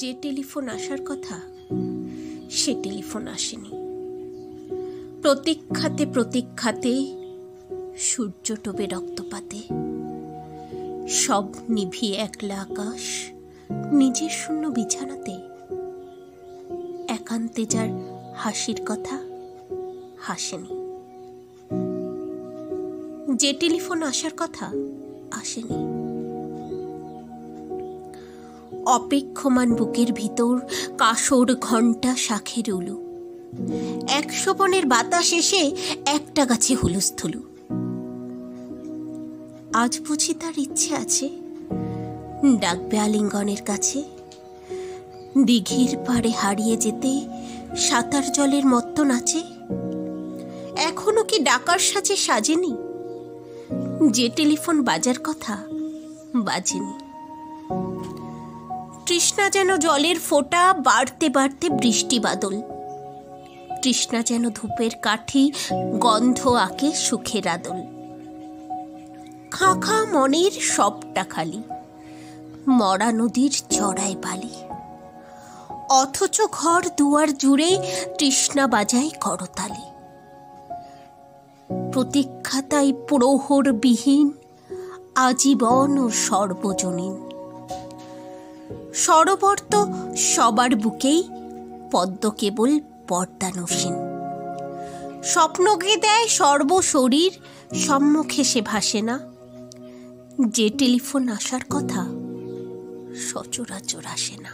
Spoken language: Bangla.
যে টেলিফোন আসার কথা সে টেলিফোন আসেনি। প্রতীক্ষাতে প্রতীক্ষাতে সূর্য ডোবে রক্তপাতে, সব নিভিয়ে একলা আকাশ নিজের শূন্য বিছানাতে। একান্তে যার হাসির কথা হাসেনি। যে টেলিফোন আসার কথা আসেনি। অপেক্ষমান বুকের ভিতর কাসর ঘণ্টা শাখের উলু, 100 বনের বাতাস এসে একটা গাছে হুলুস্থুলু। আজ বুঝি তার ইচ্ছে আছে ডাকবে আলিঙ্গনের কাছে, দিঘির পাড়ে হারিয়ে যেতে সাঁতার জলের মত্ত নাচে। এখনো কি ডাকার সাজে সাজেনি? যে টেলিফোন বাজার কথা বাজেনি। তৃষ্ণা যেন জলের ফোঁটা, বাড়তে বাড়তে বৃষ্টি বাদল। তৃষ্ণা যেন ধূপের কাঠি, গন্ধ আঁকে সুখের আদল। খাঁ খাঁ মনের সবটা খালি, মরা নদীর চড়ায় বালি। অথচ ঘর দুয়ার জুড়ে তৃষ্ণা বাজায় করতালি। প্রতীক্ষা তাই প্রহর বিহীন, আজীবন ও সর্বজনীন। সরোবর তো সবার বুকেই, পদ্ম কেবল পর্দানসীন। স্বপ্নকে দেয় সর্বশরীর, সম্মুখে সে ভাসে না। যে টেলিফোন আসার কথা সচরাচর আসে না।